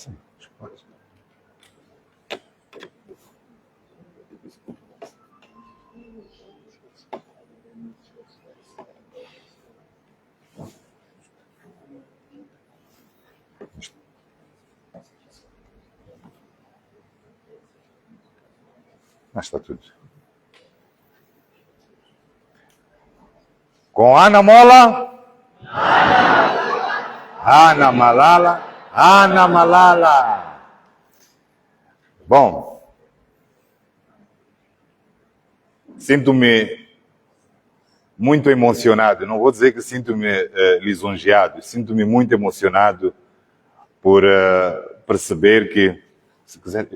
Sim, pode. Mas está tudo. Com Ana Mola. Ana Malala. Ana Malala. Bom, sinto-me muito emocionado. Não vou dizer que sinto-me lisonjeado. Sinto-me muito emocionado por perceber que, se quiser,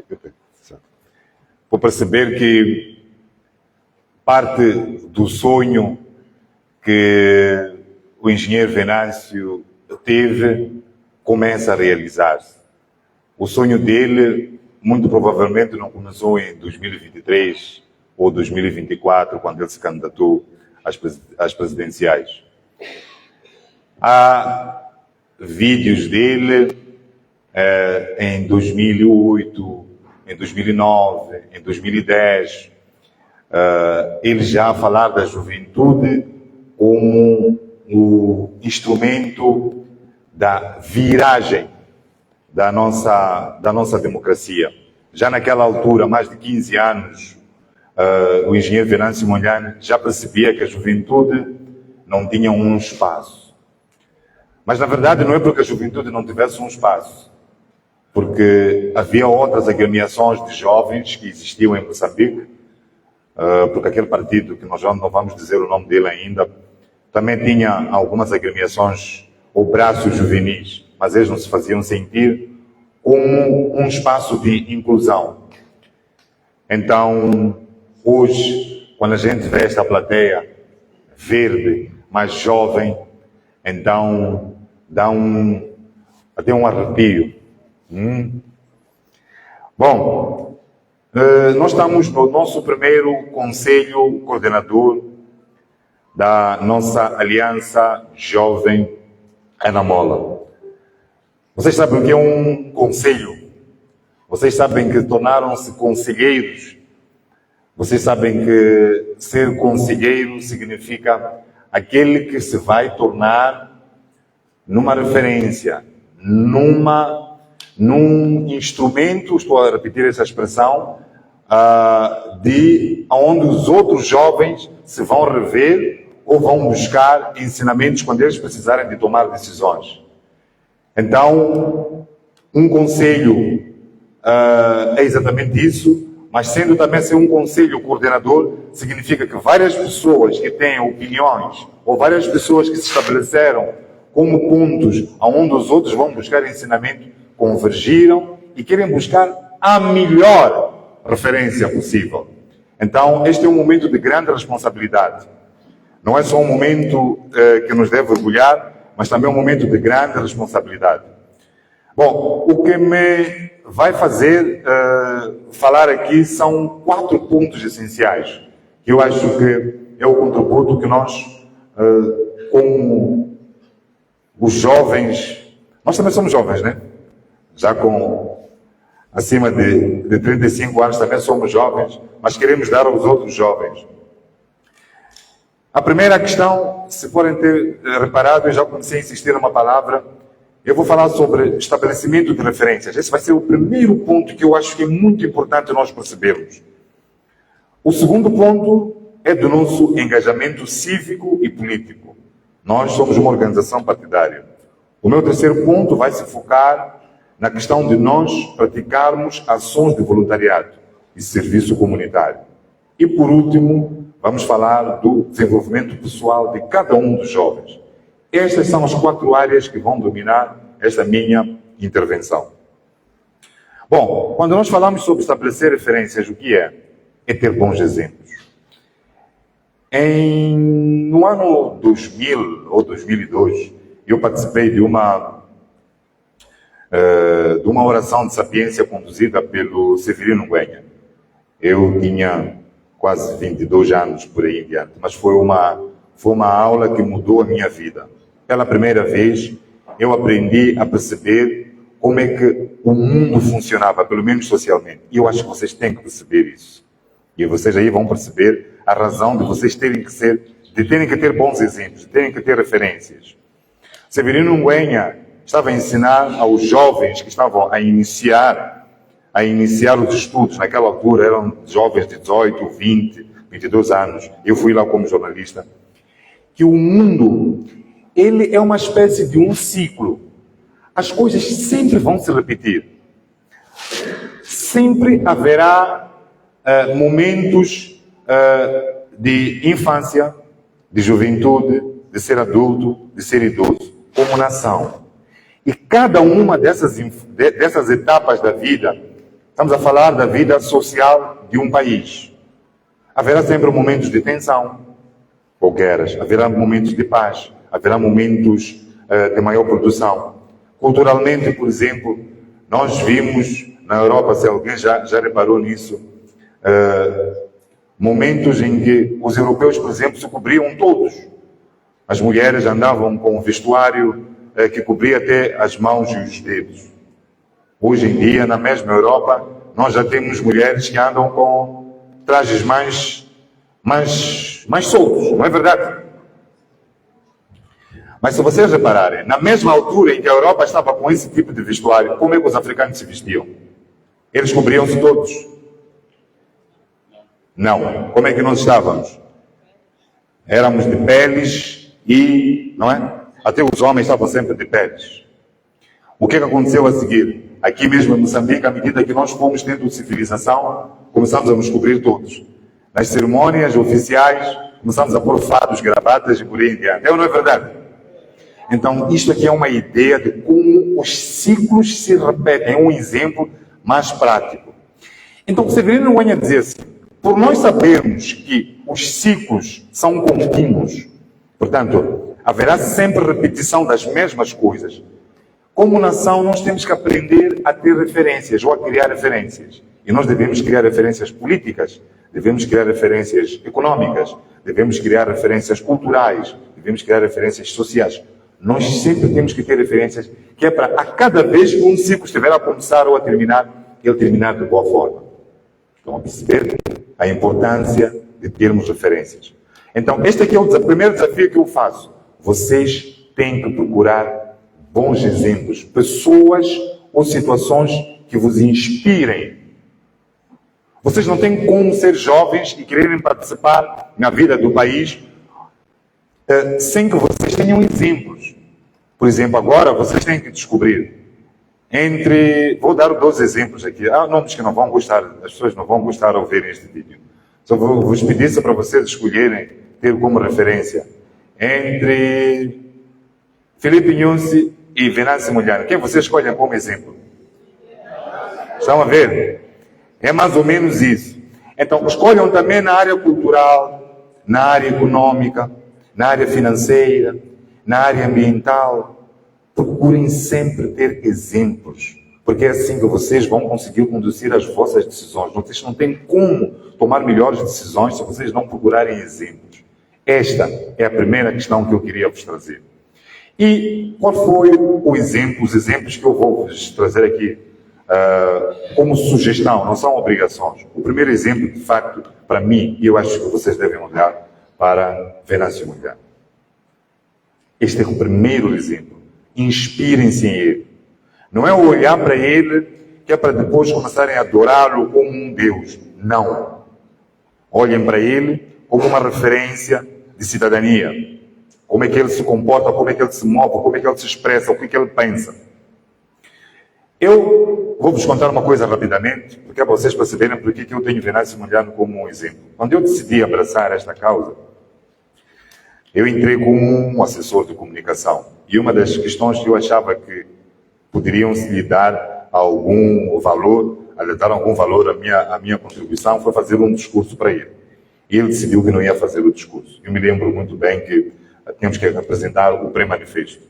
por perceber que parte do sonho que o engenheiro Venâncio teve começa a realizar-se. O sonho dele, muito provavelmente, não começou em 2023 ou 2024, quando ele se candidatou às presidenciais. Há vídeos dele em 2008, em 2009, em 2010, ele já a falar da juventude como o instrumento da viragem da nossa democracia. Já naquela altura, mais de 15 anos, o engenheiro Venâncio Mondlane já percebia que a juventude não tinha um espaço. Mas, na verdade, não é porque a juventude não tivesse um espaço, porque havia outras agremiações de jovens que existiam em Moçambique, porque aquele partido, que nós não vamos dizer o nome dele ainda, também tinha algumas agremiações ou braços juvenis, mas eles não se faziam sentir como um espaço de inclusão. Então, hoje, quando a gente vê esta plateia verde, mais jovem, então dá até um arrepio. Bom, nós estamos no nosso primeiro conselho coordenador da nossa Aliança Jovem Ana Mola. Vocês sabem o que é um conselho? Vocês sabem que tornaram-se conselheiros? Vocês sabem que ser conselheiro significa aquele que se vai tornar numa referência, num instrumento, estou a repetir essa expressão, de onde os outros jovens se vão rever ou vão buscar ensinamentos quando eles precisarem de tomar decisões. Então, um conselho é exatamente isso, mas sendo também ser um conselho coordenador, significa que várias pessoas que têm opiniões ou várias pessoas que se estabeleceram como pontos onde os outros vão buscar ensinamento, convergiram e querem buscar a melhor referência possível. Então, este é um momento de grande responsabilidade. Não é só um momento que nos deve orgulhar, mas também um momento de grande responsabilidade. Bom, o que me vai fazer falar aqui são 4 pontos essenciais, que eu acho que é o contributo que nós, como os jovens, nós também somos jovens, né? Já com acima de 35 anos também somos jovens, mas queremos dar aos outros jovens. A primeira questão, se forem ter reparado, eu já comecei a insistir numa palavra, eu vou falar sobre estabelecimento de referências. Esse vai ser o primeiro ponto que eu acho que é muito importante nós percebermos. O segundo ponto é do nosso engajamento cívico e político. Nós somos uma organização partidária. O meu terceiro ponto vai se focar na questão de nós praticarmos ações de voluntariado e serviço comunitário. E, por último, vamos falar do desenvolvimento pessoal de cada um dos jovens. Estas são as 4 áreas que vão dominar esta minha intervenção. Bom, quando nós falamos sobre estabelecer referências, o que é? É ter bons exemplos. No ano 2000 ou 2002, eu participei de uma oração de sapiência conduzida pelo Severino Guenha. Eu tinha quase 22 anos por aí em diante, mas foi uma aula que mudou a minha vida. Pela primeira vez, eu aprendi a perceber como é que o mundo funcionava, pelo menos socialmente. E eu acho que vocês têm que perceber isso. E vocês aí vão perceber a razão de vocês terem que ter bons exemplos, de terem que ter referências. Severino Ngüenya estava a ensinar aos jovens que estavam a iniciar os estudos. Naquela altura eram jovens de 18, 20, 22 anos. Eu fui lá como jornalista. Que o mundo, ele é uma espécie de um ciclo. As coisas sempre vão se repetir. Sempre haverá momentos de infância, de juventude, de ser adulto, de ser idoso, como nação. E cada uma dessas etapas da vida, estamos a falar da vida social de um país. Haverá sempre momentos de tensão ou guerras, haverá momentos de paz, haverá momentos de maior produção. Culturalmente, por exemplo, nós vimos na Europa, se alguém já reparou nisso, momentos em que os europeus, por exemplo, se cobriam todos. As mulheres andavam com um vestuário que cobria até as mãos e os dedos. Hoje em dia, na mesma Europa, nós já temos mulheres que andam com trajes mais soltos, não é verdade? Mas se vocês repararem, na mesma altura em que a Europa estava com esse tipo de vestuário, como é que os africanos se vestiam? Eles cobriam-se todos? Não. Como é que nós estávamos? Éramos de peles e, não é? Até os homens estavam sempre de peles. O que aconteceu a seguir? Aqui mesmo em Moçambique, à medida que nós fomos tendo civilização, começamos a nos cobrir todos. Nas cerimônias oficiais, começamos a pôr fados, gravatas e por aí em diante. É ou não é verdade? Então, isto aqui é uma ideia de como os ciclos se repetem. É um exemplo mais prático. Então, Severino Ngüenya dizia assim, por nós sabermos que os ciclos são contínuos, portanto, haverá sempre repetição das mesmas coisas. Como nação, nós temos que aprender a ter referências ou a criar referências. E nós devemos criar referências políticas, devemos criar referências econômicas, devemos criar referências culturais, devemos criar referências sociais. Nós sempre temos que ter referências que é para, a cada vez que um ciclo estiver a começar ou a terminar, ele terminar de boa forma. Estão a perceber a importância de termos referências. Então, este aqui é o primeiro desafio que eu faço. Vocês têm que procurar bons exemplos, pessoas ou situações que vos inspirem. Vocês não têm como ser jovens e quererem participar na vida do país sem que vocês tenham exemplos. Por exemplo, agora vocês têm que descobrir vou dar 12 exemplos aqui. Há nomes que não vão gostar, as pessoas não vão gostar ao verem este vídeo. Só vos pedir para vocês escolherem, ter como referência, entre Filipe Nyusi e Venâncio Mondlane. Quem vocês escolhem como exemplo? Estão a ver? É mais ou menos isso. Então, escolham também na área cultural, na área econômica, na área financeira, na área ambiental. Procurem sempre ter exemplos, porque é assim que vocês vão conseguir conduzir as vossas decisões. Vocês não têm como tomar melhores decisões se vocês não procurarem exemplos. Esta é a primeira questão que eu queria vos trazer. E qual foi os exemplos que eu vou vos trazer aqui como sugestão, não são obrigações. O primeiro exemplo, de facto, para mim, e eu acho que vocês devem olhar para Venâncio Mondlane. Este é o primeiro exemplo. Inspirem-se em ele. Não é olhar para ele que é para depois começarem a adorá-lo como um Deus. Não. Olhem para ele como uma referência de cidadania. Como é que ele se comporta, como é que ele se move, como é que ele se expressa, o que é que ele pensa. Eu vou-vos contar uma coisa rapidamente, porque é para vocês perceberem porque eu tenho Venâncio Mondlane como um exemplo. Quando eu decidi abraçar esta causa, eu entrei como um assessor de comunicação. E uma das questões que eu achava que poderiam lhe dar algum valor, à minha contribuição, foi fazer um discurso para ele. E ele decidiu que não ia fazer o discurso. Eu me lembro muito bem que tínhamos que apresentar o pré-manifesto.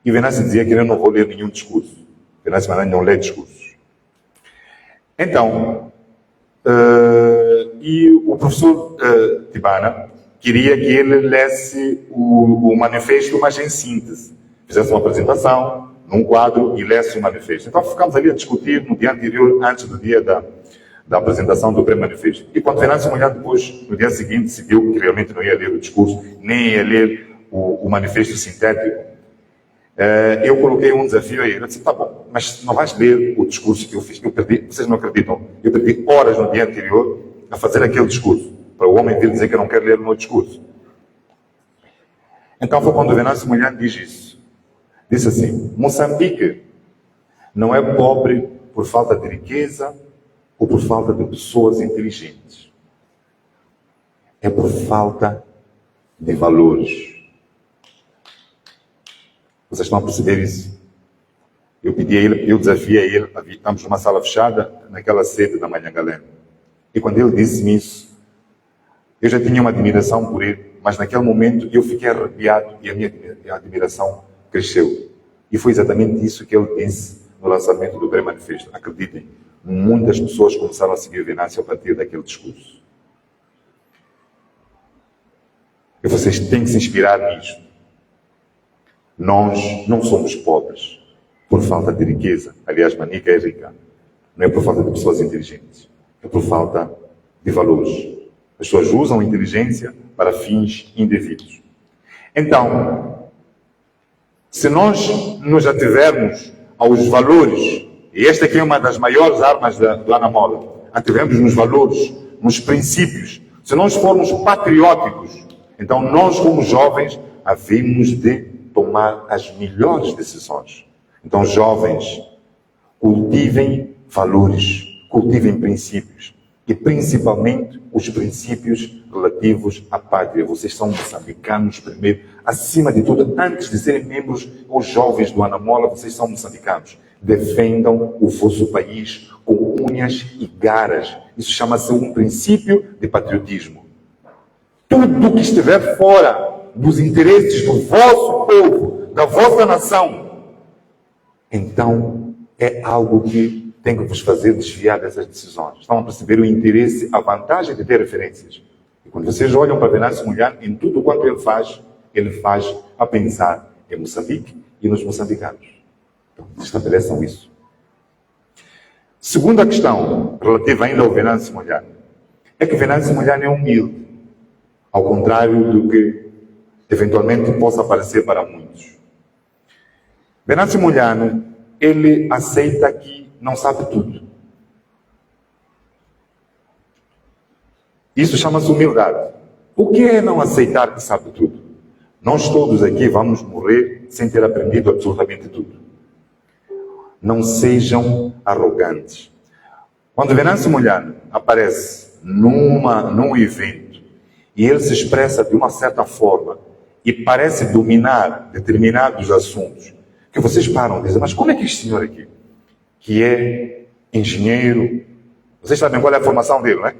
E Venâncio dizia que eu não vou ler nenhum discurso. Venâncio Mondlane não lê discursos. Então, e o professor Tibana queria que ele lesse o manifesto, mas em síntese. Fizesse uma apresentação, num quadro e lesse o manifesto. Então ficamos ali a discutir no dia anterior, antes do dia da apresentação do pré-manifesto. E quando Venâncio Mondlane depois, no dia seguinte, decidiu que realmente não ia ler o discurso, nem ia ler o manifesto sintético, eu coloquei um desafio a ele. Eu disse, tá bom, mas não vais ler o discurso que eu fiz. Eu perdi, vocês não acreditam, eu perdi horas no dia anterior a fazer aquele discurso, para o homem vir dizer que eu não quero ler o meu discurso. Então foi quando o Venâncio Mondlane diz isso. Disse assim, Moçambique não é pobre por falta de riqueza ou por falta de pessoas inteligentes. É por falta de valores. Vocês estão a perceber isso? Eu pedi a ele, eu desafiei a ele, estamos numa sala fechada, naquela sede da Manhangalene. E quando ele disse-me isso, eu já tinha uma admiração por ele, mas naquele momento eu fiquei arrepiado e a minha admiração cresceu. E foi exatamente isso que ele disse no lançamento do pré-manifesto. Acreditem, muitas pessoas começaram a seguir Venâncio a partir daquele discurso. E vocês têm que se inspirar nisto. Nós não somos pobres por falta de riqueza. Aliás, Manica é rica. Não é por falta de pessoas inteligentes. É por falta de valores. As pessoas usam a inteligência para fins indevidos. Então, se nós nos ativermos aos valores, e esta aqui é uma das maiores armas do Anamola, ativermos nos valores, nos princípios, se nós formos patrióticos, então nós como jovens havemos de tomar as melhores decisões. Então jovens, cultivem valores, cultivem princípios, e principalmente os princípios relativos à pátria. Vocês são moçambicanos primeiro, acima de tudo, antes de serem membros ou jovens do Anamola, vocês são moçambicanos. Defendam o vosso país com unhas e garras. Isso chama-se um princípio de patriotismo. Tudo que estiver fora dos interesses do vosso povo, da vossa nação, então é algo que tem que vos fazer desviar dessas decisões. Estão a perceber o interesse, a vantagem de ter referências. E quando vocês olham para Venâncio Mondlane, em tudo quanto ele faz a pensar em Moçambique e nos moçambicanos. Então, estabeleçam isso. Segunda questão, relativa ainda ao Venâncio Mondlane, é que Venâncio Mondlane é humilde, ao contrário do que eventualmente possa parecer para muitos. Venâncio Mondlane, ele aceita que não sabe tudo. Isso chama-se humildade. O que é não aceitar que sabe tudo? Nós todos aqui vamos morrer sem ter aprendido absolutamente tudo. Não sejam arrogantes. Quando Venâncio Mondlane aparece num evento e ele se expressa de uma certa forma e parece dominar determinados assuntos, que vocês param e dizem, mas como é que este senhor aqui, que é engenheiro, vocês sabem qual é a formação dele, não é?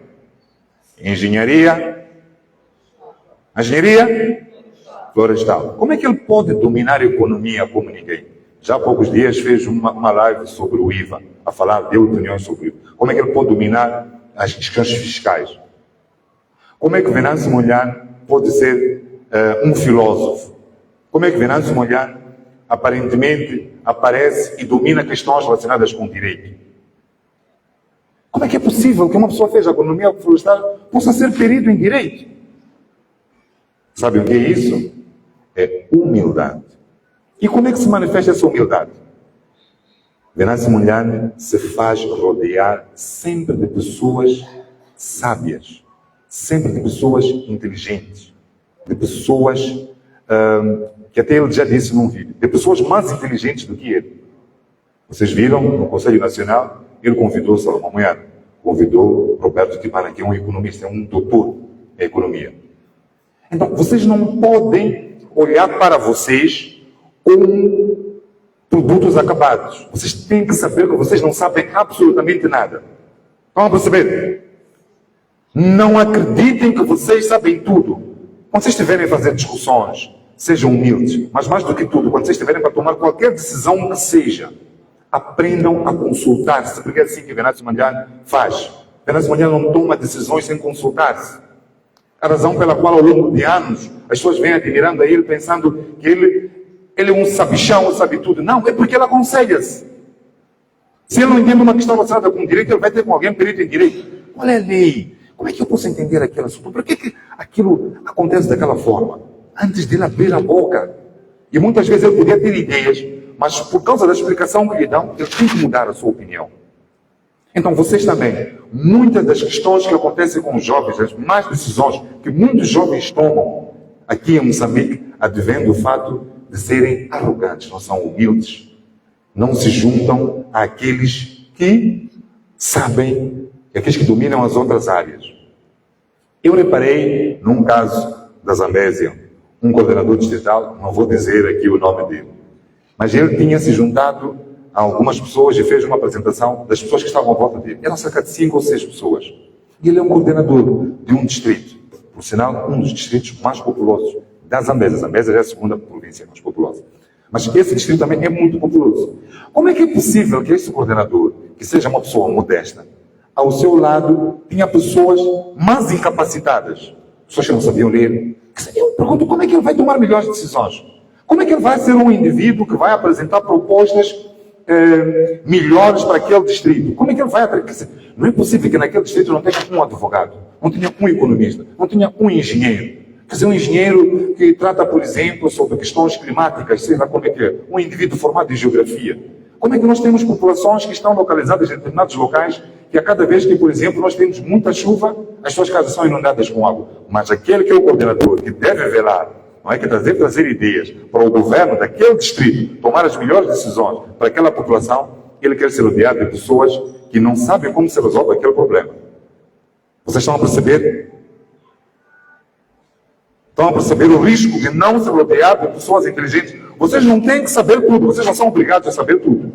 Engenharia florestal. Como é que ele pode dominar a economia como ninguém? Já há poucos dias fez uma live sobre o IVA, a falar, deu opiniões sobre o IVA. Como é que ele pode dominar as questões fiscais? Como é que Venâncio Mondlane pode ser um filósofo? Como é que Venâncio Mondlane aparentemente aparece e domina questões relacionadas com o direito? Como é que é possível que uma pessoa que fez a economia florestal possa ser perito em direito? Sabe o que é isso? É humildade. E como é que se manifesta essa humildade? Venâncio Mondlane se faz rodear sempre de pessoas sábias, sempre de pessoas inteligentes, de pessoas que até ele já disse num vídeo, de pessoas mais inteligentes do que ele. Vocês viram no Conselho Nacional, ele convidou Salomão Moyano, convidou Roberto Tibana, que é um economista, é um doutor em economia. Então, vocês não podem olhar para vocês como produtos acabados. Vocês têm que saber que vocês não sabem absolutamente nada. Estão a perceber? Não acreditem que vocês sabem tudo. Quando vocês estiverem a fazer discussões, sejam humildes. Mas mais do que tudo, quando vocês estiverem para tomar qualquer decisão que seja, aprendam a consultar-se, porque é assim que Venâncio Mondlane faz. Venâncio Mondlane não toma decisões sem consultar-se. A razão pela qual, ao longo de anos, as pessoas vêm admirando a ele, pensando que ele ele é um sabichão, sabe tudo. Não, é porque ele aconselha-se. Se ele não entende uma questão relacionada com direito, ele vai ter com alguém perito em direito. Qual é a lei? Como é que eu posso entender aquele assunto? Por que aquilo acontece daquela forma? Antes de ele abrir a boca. E muitas vezes ele podia ter ideias, mas por causa da explicação que lhe dão, ele tem que mudar a sua opinião. Então vocês também, muitas das questões que acontecem com os jovens, as más decisões que muitos jovens tomam aqui em Moçambique, advém do fato de serem arrogantes, não são humildes, não se juntam àqueles que sabem, àqueles que dominam as outras áreas. Eu reparei num caso da Zambésia, um coordenador distrital, não vou dizer aqui o nome dele, mas ele tinha se juntado a algumas pessoas e fez uma apresentação das pessoas que estavam à volta dele. Eram cerca de 5 ou 6 pessoas. E ele é um coordenador de um distrito, por sinal, um dos distritos mais populosos da Zambésia. A Zambésia é a segunda província mais populosa. Mas esse distrito também é muito populoso. Como é que é possível que esse coordenador, que seja uma pessoa modesta, ao seu lado tinha pessoas mais incapacitadas, pessoas que não sabiam ler? Eu pergunto, como é que ele vai tomar melhores decisões? Como é que ele vai ser um indivíduo que vai apresentar propostas melhores para aquele distrito? Como é que ele vai... Não é possível que naquele distrito não tenha um advogado, não tenha um economista, não tenha um engenheiro. Quer dizer, um engenheiro que trata, por exemplo, sobre questões climáticas, sei lá como é que é, um indivíduo formado em geografia. Como é que nós temos populações que estão localizadas em determinados locais que a cada vez que, por exemplo, nós temos muita chuva, as suas casas são inundadas com água. Mas aquele que é o coordenador, que deve velar, não é, que deve trazer ideias para o governo daquele distrito, tomar as melhores decisões para aquela população, ele quer ser rodeado de pessoas que não sabem como se resolve aquele problema. Vocês estão a perceber? Estão a perceber o risco de não ser rodeado de pessoas inteligentes? Vocês não têm que saber tudo, vocês não são obrigados a saber tudo.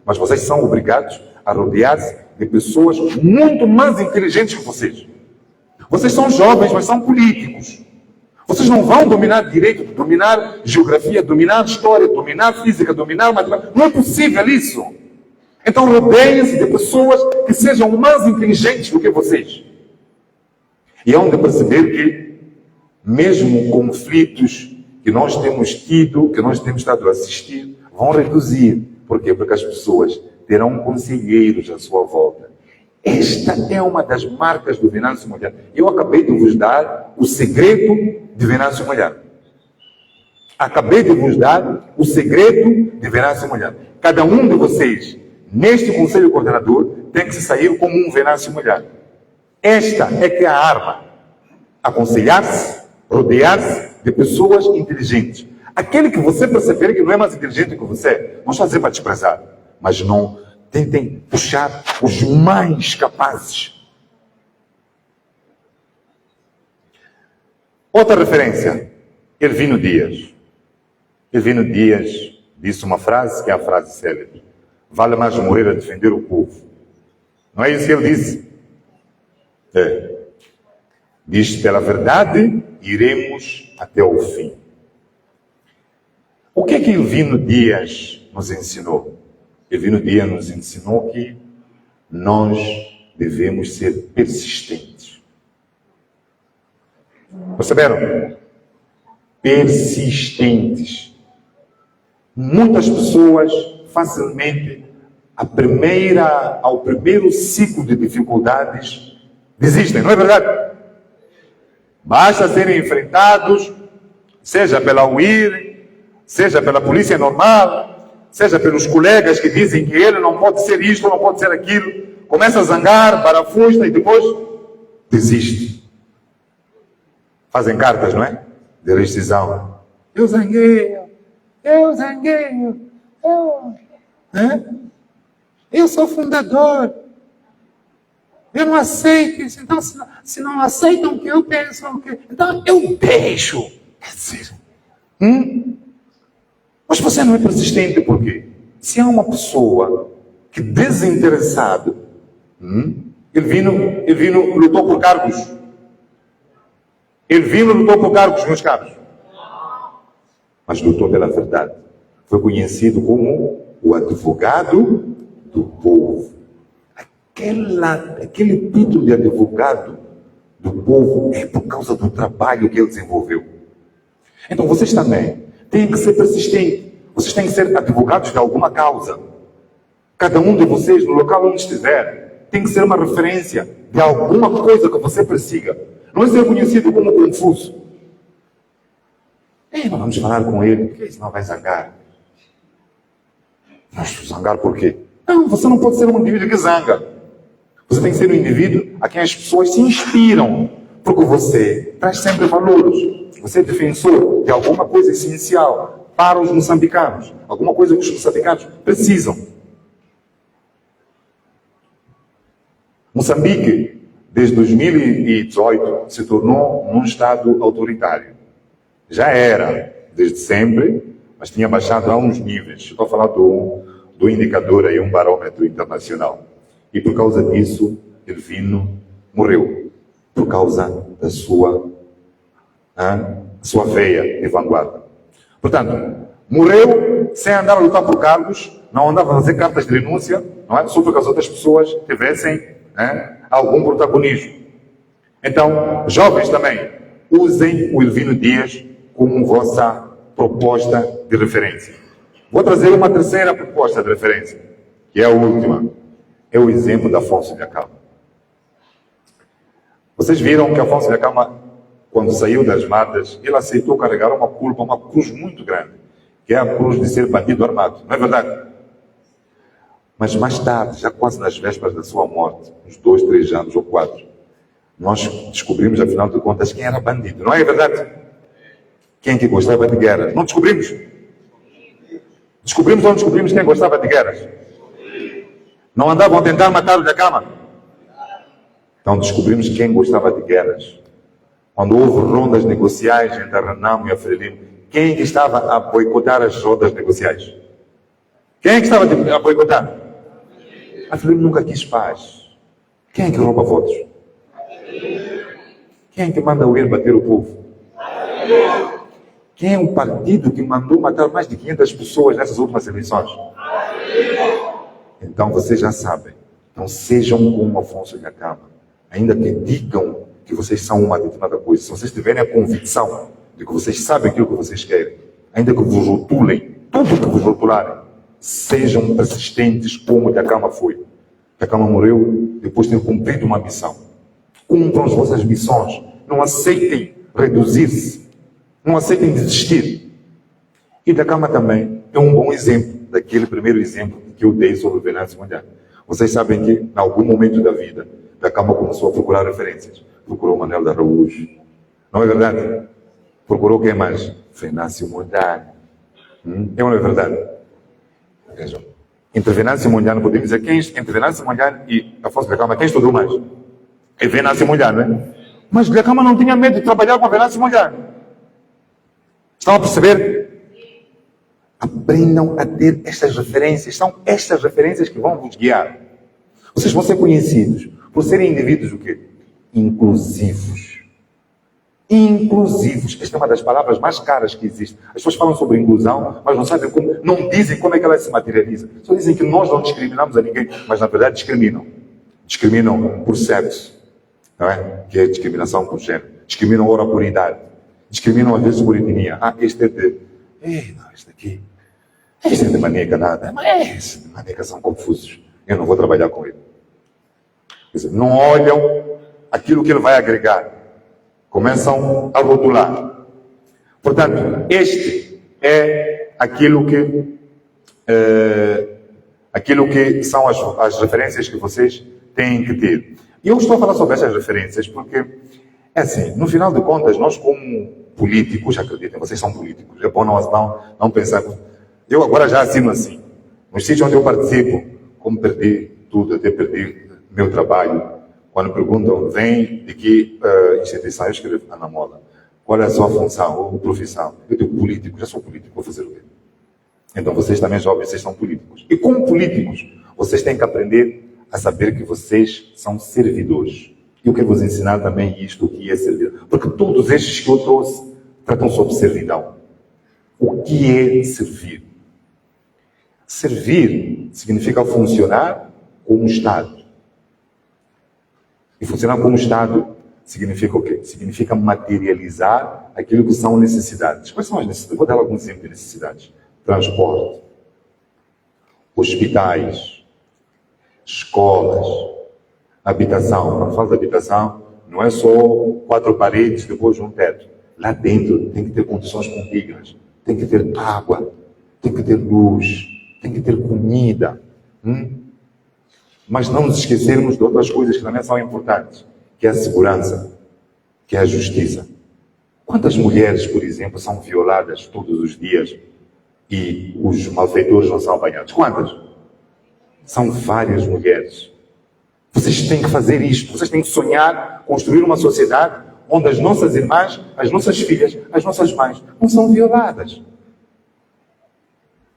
Mas vocês são obrigados a rodear-se de pessoas muito mais inteligentes que vocês. Vocês são jovens, mas são políticos. Vocês não vão dominar direito, dominar geografia, dominar história, dominar física, dominar matemática. Não é possível isso. Então rodeiem-se de pessoas que sejam mais inteligentes do que vocês. E é onde perceber que mesmo conflitos que nós temos tido, que nós temos estado a assistir, vão reduzir. Por quê? Porque as pessoas terão conselheiros à sua volta. Esta é uma das marcas do Venâncio Mulher. Eu acabei de vos dar o segredo de Venâncio Mulher. Acabei de vos dar o segredo de Venâncio Mulher. Cada um de vocês, neste Conselho Coordenador, tem que se sair como um Venâncio Mulher. Esta é que é a arma. Aconselhar-se, rodear-se de pessoas inteligentes. Aquele que você perceber que não é mais inteligente que você, não está a dizer para desprezar, mas não tentem puxar os mais capazes. Outra referência, Elvino Dias. Elvino Dias disse uma frase que é a frase célebre: vale mais morrer a defender o povo. Não é isso que ele disse? Diz: pela verdade iremos até o fim. O que é que Elvino Dias nos ensinou? Elvino Dias nos ensinou que nós devemos ser persistentes. Perceberam? Persistentes. Muitas pessoas facilmente ao primeiro ciclo de dificuldades desistem, não é verdade? Basta serem enfrentados, seja pela UIR, seja pela polícia normal, seja pelos colegas que dizem que ele não pode ser isto, não pode ser aquilo, começa a zangar, parafusta e depois desiste. Fazem cartas, não é? De rescisão. Eu zanguei. Eu sou fundador. Eu não aceito isso. Então, se não aceitam o que eu penso, então eu deixo. Quer dizer, mas você não é persistente por quê? Se há uma pessoa que desinteressado, Elvino lutou por cargos. Elvino lutou por cargos, meus caros. Mas lutou pela verdade. Foi conhecido como o advogado do povo. Aquele título de advogado do povo é por causa do trabalho que ele desenvolveu. Então vocês também têm que ser persistentes. Vocês têm que ser advogados de alguma causa. Cada um de vocês, no local onde estiver, tem que ser uma referência de alguma coisa que você persiga. Não é ser conhecido como confuso. Ei, vamos falar com ele, porque senão vai zangar. Mas zangar por quê? Não, você não pode ser um indivíduo que zanga. Você tem que ser um indivíduo a quem as pessoas se inspiram, porque você traz sempre valores. Você é defensor de alguma coisa essencial para os moçambicanos, alguma coisa que os moçambicanos precisam. Moçambique, desde 2018, se tornou um Estado autoritário. Já era, desde sempre, mas tinha baixado a uns níveis. Estou a falar do indicador aí, um barômetro internacional. E por causa disso, Elvino morreu. Por causa da sua veia de vanguarda. Portanto, morreu sem andar a lutar por cargos, não andava a fazer cartas de renúncia, não é? Só porque as outras pessoas tivessem algum protagonismo. Então, jovens também, usem o Elvino Dias como vossa proposta de referência. Vou trazer uma terceira proposta de referência, que é a última. É o exemplo de Afonso de Acama. Vocês viram que Afonso de Acama, quando saiu das matas, ele aceitou carregar uma culpa, uma cruz muito grande, que é a cruz de ser bandido armado. Não é verdade? Mas mais tarde, já quase nas vésperas da sua morte, uns 2, 3 anos ou 4, nós descobrimos, afinal de contas, quem era bandido. Não é verdade? Quem que gostava de guerras? Não descobrimos? Descobrimos ou não descobrimos quem gostava de guerras? Não andavam a tentar matar o de Acama? Então descobrimos quem gostava de guerras. Quando houve rondas negociais entre a Renamo e a Frelimo, quem que estava a boicotar as rondas negociais? Quem é que estava a boicotar? A Frelimo nunca quis paz. Quem é que rouba votos? Quem é que manda o ir bater o povo? Quem é o partido que mandou matar mais de 500 pessoas nessas últimas eleições? Então vocês já sabem. Então sejam como Afonso de Acama. Ainda que digam que vocês são uma determinada coisa, se vocês tiverem a convicção de que vocês sabem aquilo que vocês querem, ainda que vos rotulem, tudo que vos rotularem, sejam persistentes como de Acama foi. De Acama morreu depois de ter cumprido uma missão. Cumpram as vossas missões. Não aceitem reduzir-se. Não aceitem desistir. E de Acama também é um bom exemplo daquele primeiro exemplo que eu dei sobre o Venâncio Mondlane. Vocês sabem que, em algum momento da vida, de Acama começou a procurar referências. Procurou Manuel de Araújo. Não é verdade? Procurou quem mais? Venâncio Mondlane. É ou não é verdade? Vejam. Entre Venâncio Mondlane, podemos dizer, entre Venâncio Mondlane e Afonso de Acama, quem estudou mais? É Venâncio Mondlane, não é? Mas de Acama não tinha medo de trabalhar com Venâncio Mondlane. Estão a perceber? Aprendam a ter estas referências. São estas referências que vão vos guiar. Vocês vão ser conhecidos por serem indivíduos o quê? Inclusivos. Inclusivos. Esta é uma das palavras mais caras que existe. As pessoas falam sobre inclusão, mas não sabem como, não dizem como é que ela se materializa. Só dizem que nós não discriminamos a ninguém, mas na verdade discriminam. Discriminam por sexo, não é? Que é discriminação por género. Discriminam ora por idade. Discriminam às vezes por etnia. Este é de... não, este aqui... Este é de maneca nada. Mas estes de maneca são confusos. Eu não vou trabalhar com ele. Quer dizer, não olham aquilo que ele vai agregar. Começam a rotular. Portanto, este é aquilo que são as referências que vocês têm que ter. E eu estou a falar sobre essas referências porque, é assim, no final de contas, nós como políticos, acreditem, vocês são políticos. É bom não pensar... Eu agora já assino assim. Nos sítios onde eu participo, como perdi tudo, até perdi meu trabalho, quando perguntam, vem de que instituição? Eu escrevo Ana Mola. Qual é a sua função ou profissão? Eu digo político, já sou político, vou fazer o quê? Então vocês também, jovens, vocês são políticos. E como políticos, vocês têm que aprender a saber que vocês são servidores. E eu quero vos ensinar também isto, o que é servidor. Porque todos estes que eu trouxe tratam sobre servidão. O que é servir? Servir significa funcionar como Estado. E funcionar como Estado significa o quê? Significa materializar aquilo que são necessidades. Quais são as necessidades? Vou dar alguns exemplos de necessidades. Transporte, hospitais, escolas, habitação. Quando falo de habitação, não é só 4 paredes depois de um teto. Lá dentro tem que ter condições condignas, tem que ter água, tem que ter luz, tem que ter comida. Mas não nos esquecermos de outras coisas que também são importantes, que é a segurança, que é a justiça. Quantas mulheres, por exemplo, são violadas todos os dias e os malfeitores não são apanhados? Quantas? São várias mulheres. Vocês têm que fazer isto, vocês têm que sonhar, construir uma sociedade onde as nossas irmãs, as nossas filhas, as nossas mães não são violadas.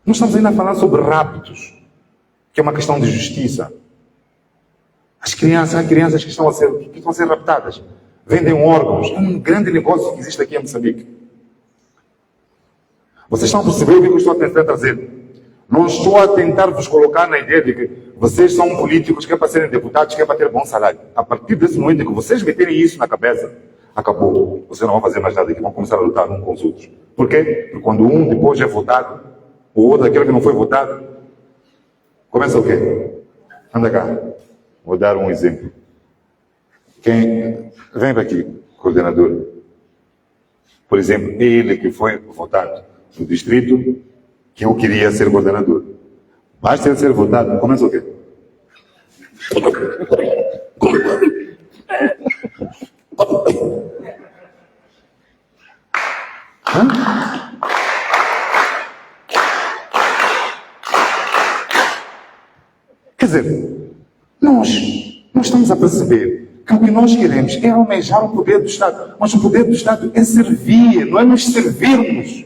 Nós estamos ainda a falar sobre raptos, que é uma questão de justiça. Há crianças que estão a ser raptadas, vendem órgãos. É um grande negócio que existe aqui em Moçambique. Vocês estão a perceber o que eu estou a tentar trazer? Não estou a tentar vos colocar na ideia de que vocês são políticos que é para serem deputados, que é para ter bom salário. A partir desse momento em que vocês meterem isso na cabeça, acabou. Vocês não vão fazer mais nada aqui, vão começar a lutar uns com os outros. Por quê? Porque quando um depois é votado, o outro, aquele que não foi votado, começa o quê? Anda cá. Vou dar um exemplo. Vem para aqui, coordenador. Por exemplo, ele que foi votado no distrito, que eu queria ser coordenador. Basta ele ser votado, começa o quê? Quer dizer, nós estamos a perceber que o que nós queremos é almejar o poder do Estado. Mas o poder do Estado é servir, não é nos servirmos.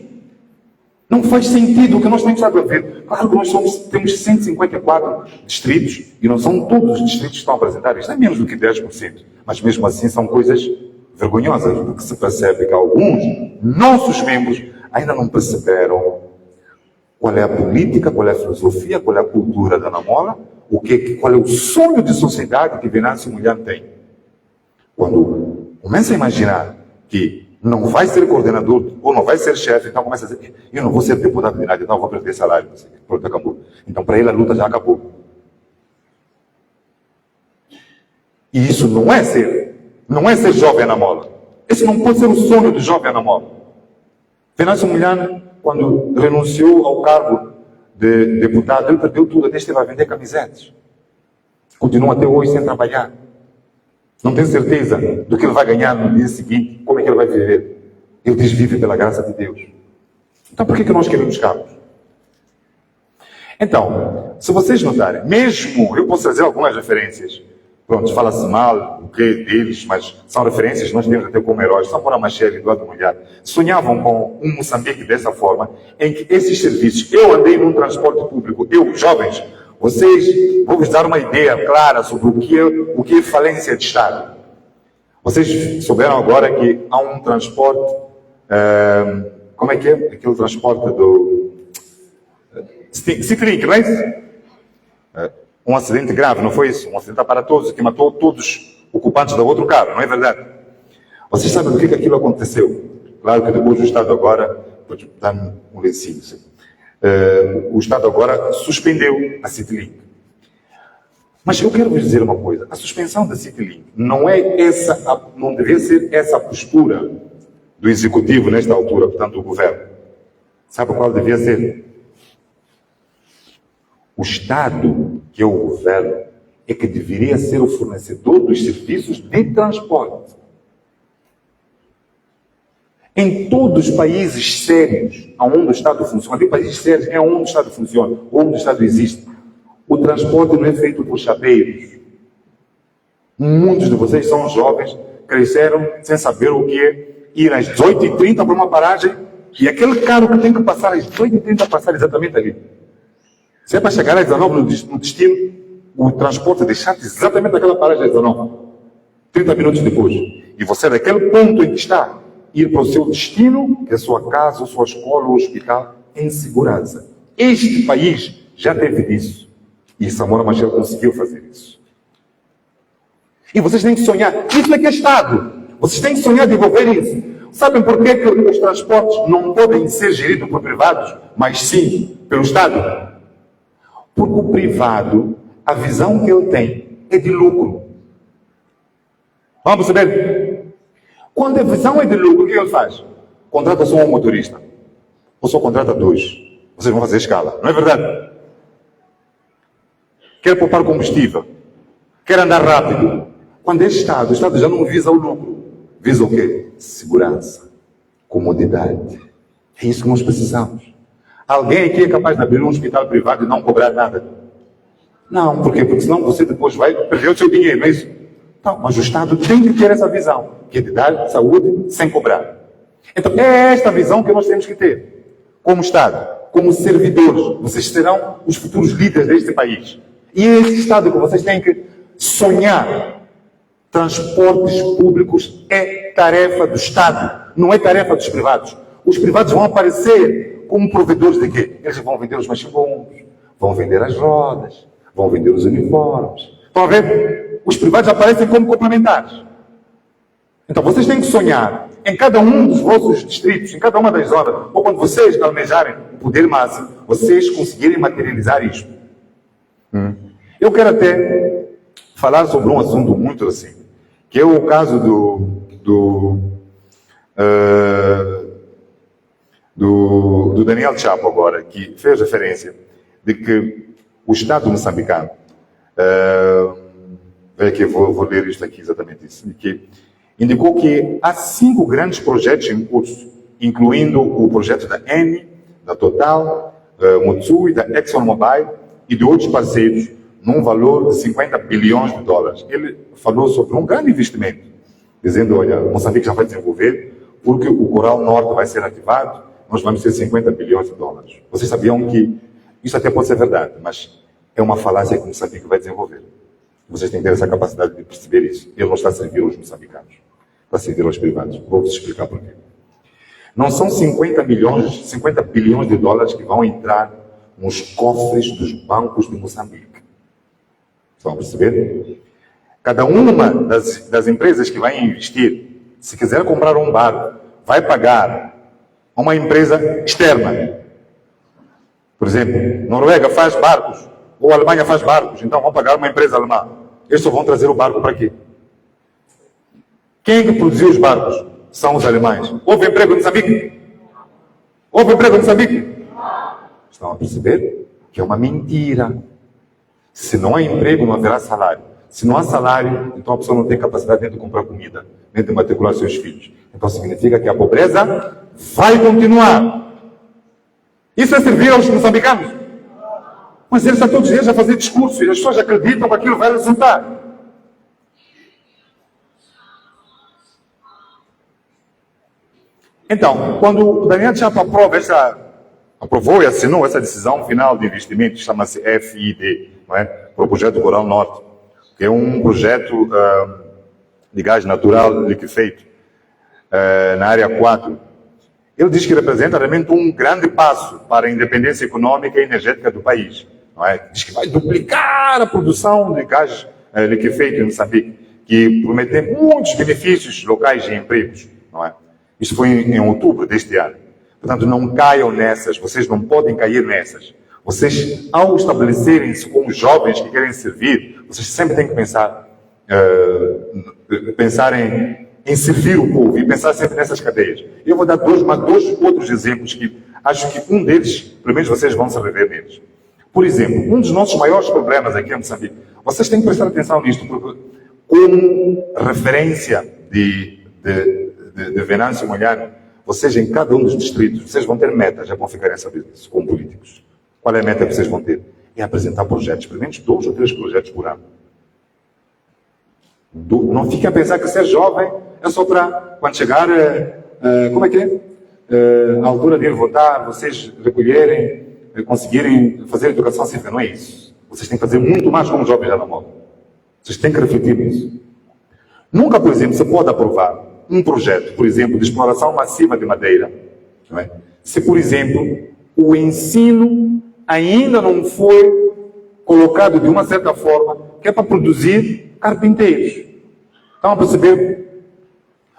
Não faz sentido o que nós temos estado a ver. Claro que nós temos 154 distritos e não são todos os distritos que estão a apresentar isto. É menos do que 10%. Mas mesmo assim são coisas vergonhosas, porque se percebe que alguns nossos membros ainda não perceberam qual é a política, qual é a filosofia, qual é a cultura da Namola, qual é o sonho de sociedade que Venâncio Mulher tem. Quando começa a imaginar que não vai ser coordenador ou não vai ser chefe, então começa a dizer, eu não vou ser deputado de nada, então eu vou perder salário. Pronto, acabou. Então para ele a luta já acabou. E isso não é ser jovem na mola. Esse não pode ser o sonho do jovem na mola. Venâncio Mulher, quando renunciou ao cargo de deputado, ele perdeu tudo, até esteve a vender camisetas. Continua até hoje sem trabalhar. Não tem certeza do que ele vai ganhar no dia seguinte, como é que ele vai viver. Ele diz, vive pela graça de Deus. Então por que nós queremos cargos? Então, se vocês notarem, mesmo, eu posso trazer algumas referências. Pronto, fala-se mal o que deles, mas são referências que nós temos até como heróis. Samora Machel e Eduardo Mulher sonhavam com um Moçambique dessa forma, em que esses serviços, eu andei num transporte público, jovens, vocês, vou vos dar uma ideia clara sobre o que é falência de Estado. Vocês souberam agora que há um transporte, como é que é? Aquele transporte do Citrink, não é isso? Um acidente grave, não foi isso? Um acidente aparatoso que matou todos os ocupantes do outro carro, não é verdade? Vocês sabem do que aquilo aconteceu? Claro que depois o Estado agora, vou dar um lencinho, o Estado agora suspendeu a Citlink. Mas eu quero vos dizer uma coisa, a suspensão da Citlink não deveria ser essa a postura do Executivo nesta altura, portanto do Governo. Sabe qual devia ser? O Estado, que é o Governo, é que deveria ser o fornecedor dos serviços de transporte. Em todos os países sérios, onde o Estado funciona, tem países sérios onde o Estado funciona, onde o Estado existe, o transporte não é feito por chapeiros. Muitos de vocês são jovens, cresceram sem saber o que é ir às 18h30 para uma paragem e aquele carro que tem que passar às 18h30 passar exatamente ali. Se é para chegar às 19h no destino, o transporte deixar-te exatamente naquela paragem às 19h, 30 minutos depois. E você, daquele ponto em que está, ir para o seu destino, que é a sua casa, a sua escola, o hospital, em segurança. Este país já teve isso. E Samora Machel conseguiu fazer isso. E vocês têm que sonhar. Isso é que é Estado. Vocês têm que sonhar de desenvolver isso. Sabem por que os transportes não podem ser geridos por privados, mas sim pelo Estado? Porque o privado, a visão que ele tem é de lucro. Vamos perceber? Quando a visão é de lucro, o que ele faz? Contrata só um motorista. Ou só contrata dois. Vocês vão fazer escala. Não é verdade? Quer poupar combustível. Quer andar rápido. Quando é Estado, o Estado já não visa o lucro. Visa o quê? Segurança. Comodidade. É isso que nós precisamos. Alguém aqui é capaz de abrir um hospital privado e não cobrar nada? Não, por quê? Porque senão você depois vai perder o seu dinheiro, não é isso? Não, mas o Estado tem que ter essa visão, que é de dar saúde sem cobrar. Então, é esta visão que nós temos que ter. Como Estado, como servidores, vocês serão os futuros líderes deste país. E é esse Estado que vocês têm que sonhar. Transportes públicos é tarefa do Estado, não é tarefa dos privados. Os privados vão aparecer como provedores de quê? Eles vão vender os machimbons, vão vender as rodas, vão vender os uniformes. Estão a ver? Os privados aparecem como complementares. Então vocês têm que sonhar em cada um dos vossos distritos, em cada uma das zonas, ou quando vocês almejarem o poder máximo, vocês conseguirem materializar isto. Eu quero até falar sobre um assunto muito assim, que é o caso do Daniel Chapo agora, que fez referência de que o Estado moçambicano, aqui vou ler isto aqui exatamente isso, de que indicou que há 5 grandes projetos em curso, incluindo o projeto da Eni, da Total, Mitsui, da ExxonMobil e de outros parceiros, num valor de 50 bilhões de dólares. Ele falou sobre um grande investimento, dizendo, olha, Moçambique já vai desenvolver, porque o Coral Norte vai ser ativado, nós vamos ter 50 bilhões de dólares. Vocês sabiam que isso até pode ser verdade, mas é uma falácia que Moçambique vai desenvolver. Vocês têm que ter essa capacidade de perceber isso. Ele não está a servir aos moçambicanos, está a servir aos privados. Vou-vos explicar porquê. Não são 50 bilhões de dólares que vão entrar nos cofres dos bancos de Moçambique. Estão a perceber? Cada uma das empresas que vai investir, se quiser comprar um barco, vai pagar a uma empresa externa. Por exemplo, Noruega faz barcos, ou a Alemanha faz barcos, então vão pagar uma empresa alemã. Eles só vão trazer o barco para quê? Quem é que produziu os barcos? São os alemães. Houve emprego em Moçambique? Houve emprego em Moçambique? Estão a perceber? Que é uma mentira. Se não há emprego, não haverá salário. Se não há salário, então a pessoa não tem capacidade nem de comprar comida, nem de matricular seus filhos. Então significa que a pobreza vai continuar. Isso é servir aos moçambicanos. Mas eles estão todos os dias a fazer discursos e as pessoas acreditam que aquilo vai resultar. Então, quando o Daniel Chapo aprovou e assinou essa decisão final de investimento, que chama-se FID, não é? Para o projeto Coral Norte, que é um projeto de gás natural liquefeito na área 4. Ele diz que representa realmente um grande passo para a independência econômica e energética do país. Não é? Diz que vai duplicar a produção de gás liquefeito em Moçambique, que promete muitos benefícios locais e empregos. Não é? Isso foi em outubro deste ano. Portanto, não caiam nessas, vocês não podem cair nessas. Vocês, ao estabelecerem-se com os jovens que querem servir, vocês sempre têm que pensar em servir o povo e pensar sempre nessas cadeias. Eu vou dar dois outros exemplos que acho que um deles, pelo menos vocês vão se rever neles. Por exemplo, um dos nossos maiores problemas aqui em Moçambique, vocês têm que prestar atenção nisto, porque como referência de Venâncio Molhano, vocês em cada um dos distritos, vocês vão ter metas, já vão ficar a saber disso, como políticos. Qual é a meta que vocês vão ter? É apresentar projetos, pelo menos 2 ou 3 projetos por ano. Não fiquem a pensar que ser jovem é só para, quando chegar, como é que é? A altura de ir votar, vocês recolherem, conseguirem fazer educação cívica. Não é isso. Vocês têm que fazer muito mais como jovens já na moda. Vocês têm que refletir nisso. Nunca, por exemplo, se pode aprovar um projeto, por exemplo, de exploração massiva de madeira, não é? Se, por exemplo, o ensino ainda não foi colocado de uma certa forma que é para produzir carpinteiros. Estão a perceber?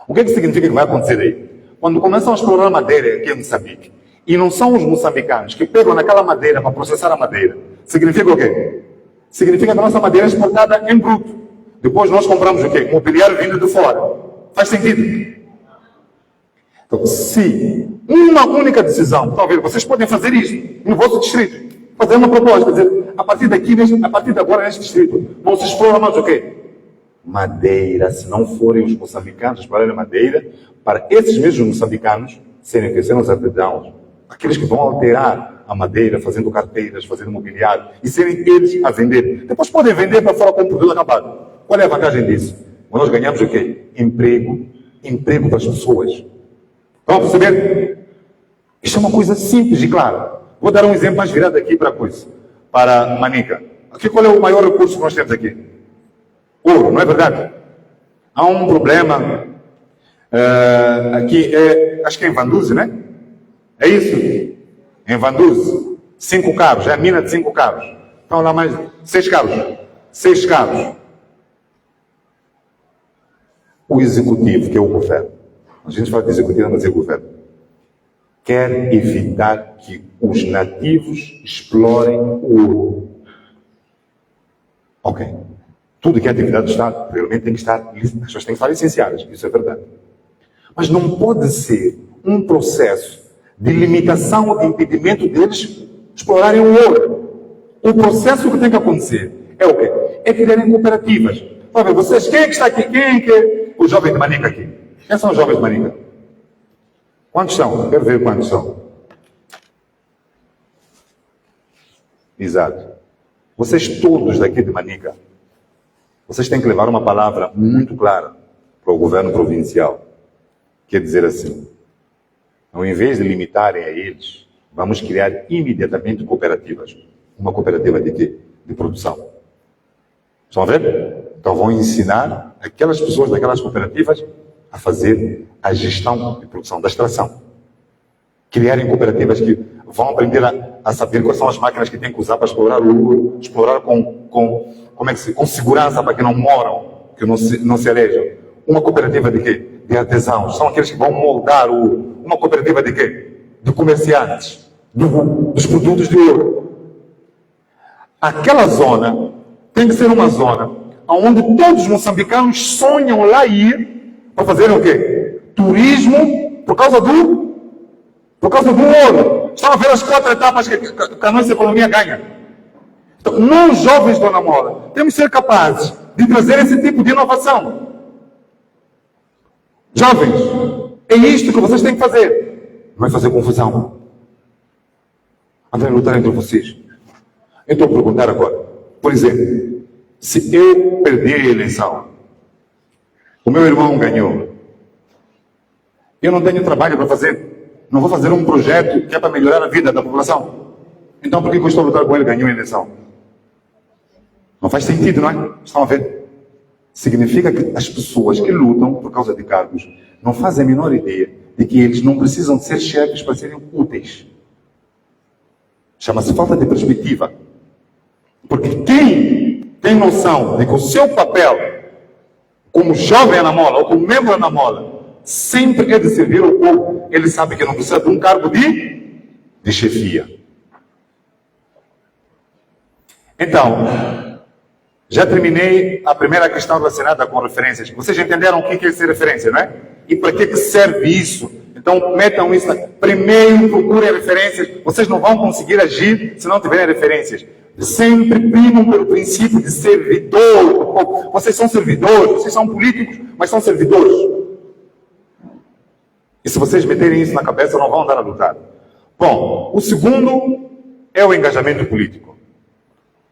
O que é que significa que vai acontecer aí? Quando começam a explorar madeira aqui em Moçambique, e não são os moçambicanos que pegam naquela madeira para processar a madeira, significa o quê? Significa que a nossa madeira é exportada em bruto. Depois nós compramos o quê? Mobiliário vindo de fora. Faz sentido? Então, se uma única decisão, talvez vocês podem fazer isso no vosso distrito, fazer uma proposta, dizer, a partir daqui, a partir de agora neste distrito, vão se explorar mais o quê? Madeira. Se não forem os moçambicanos explorarem madeira, para esses mesmos moçambicanos serem os artesãos, aqueles que vão alterar a madeira, fazendo carteiras, fazendo mobiliário, e serem eles a vender. Depois podem vender para fora com o produto acabado. Qual é a vantagem disso? Nós ganhamos o quê? Emprego para as pessoas. Vamos perceber? Isto é uma coisa simples e clara. Vou dar um exemplo mais virado aqui para a coisa. Para Manica. Aqui, qual é o maior recurso que nós temos aqui? Ouro, não é verdade? Há um problema. Aqui, acho que é em Vanduze, né? É isso? Em Vanduze. 5 carros, é a mina de 5 carros. Estão lá mais 6 carros. 6 carros. O executivo, que é o governo. A gente fala de executivo, mas é o governo. Quer evitar que os nativos explorem o ouro. Ok. Tudo que é atividade do Estado, realmente tem que estar, as pessoas têm que estar licenciadas, isso é verdade. Mas não pode ser um processo de limitação ou de impedimento deles explorarem o ouro. O processo que tem que acontecer é o quê? É criarem cooperativas. Olha, vocês, quem é que está aqui? Quem é que é os jovens de Manica aqui? Quem são os jovens de Manica? Quantos são? Quero ver quantos são. Exato. Vocês todos daqui de Manica, vocês têm que levar uma palavra muito clara para o governo provincial. Quer dizer assim, ao invés de limitarem a eles, vamos criar imediatamente cooperativas. Uma cooperativa de quê? De produção. Estão a ver? Então vão ensinar aquelas pessoas daquelas cooperativas a fazer a gestão de produção, da extração. Criarem cooperativas que vão aprender a saber quais são as máquinas que têm que usar para explorar o ouro, explorar com segurança para que não moram, que não se alejam. Uma cooperativa de quê? De artesãos. São aqueles que vão moldar o ouro. Uma cooperativa de quê? De comerciantes. Dos produtos de ouro. Aquela zona tem que ser uma zona onde todos os moçambicanos sonham lá ir para fazer o quê? Turismo por causa do ouro. Estão a ver as 4 etapas que a nossa economia ganha. Então, nós jovens, Dona Mola, temos que ser capazes de trazer esse tipo de inovação. Jovens, é isto que vocês têm que fazer. Não é fazer confusão. André, lutar entre vocês. Eu estou a perguntar agora. Por exemplo, se eu perder a eleição, o meu irmão ganhou, eu não tenho trabalho para fazer, não vou fazer um projeto que é para melhorar a vida da população. Então por que eu estou a lutar com ele? Ganhou a eleição. Não faz sentido, não é? Estão a ver? Significa que as pessoas que lutam por causa de cargos não fazem a menor ideia de que eles não precisam de ser chefes para serem úteis. Chama-se falta de perspectiva. Porque quem tem noção de que o seu papel como jovem na mola ou como membro na mola sempre é de servir ao povo, ele sabe que não precisa de um cargo de chefia. Então, já terminei a primeira questão relacionada com referências. Vocês entenderam o que é ser referência, não é? E para que serve isso? Então, metam isso. Primeiro, procurem referências. Vocês não vão conseguir agir se não tiverem referências. Sempre primam pelo princípio de servidor. Vocês são servidores, vocês são políticos, mas são servidores. E se vocês meterem isso na cabeça, não vão dar a lutar. Bom, o segundo é o engajamento político.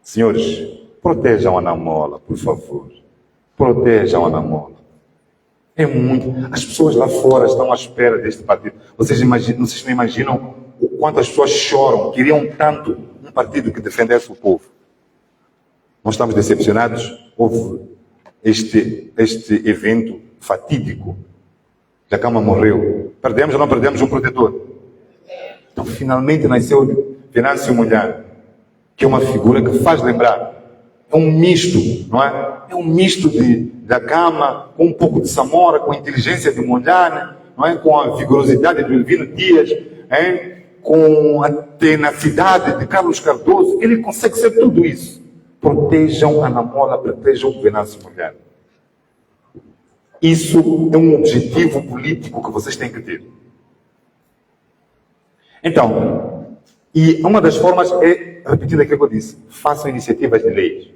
Senhores, protejam a Namola, por favor. Protejam a Namola. É muito. As pessoas lá fora estão à espera deste partido. Vocês não imaginam o quanto as pessoas choram, queriam tanto um partido que defendesse o povo. Nós estamos decepcionados. Houve este evento fatídico. Jacama morreu. Perdemos ou não perdemos um protetor? Então, finalmente nasceu Venâncio Mulher, que é uma figura que faz lembrar. É um misto, não é? É um misto de da cama, com um pouco de Samora, com a inteligência de Mondlane, não é? Com a vigorosidade de Elvino Dias, com a tenacidade de Carlos Cardoso. Ele consegue ser tudo isso. Protejam a Namola, protejam o Venâncio Mondlane. Isso é um objetivo político que vocês têm que ter. Então, e uma das formas é, repetindo aquilo que eu disse, façam iniciativas de leis.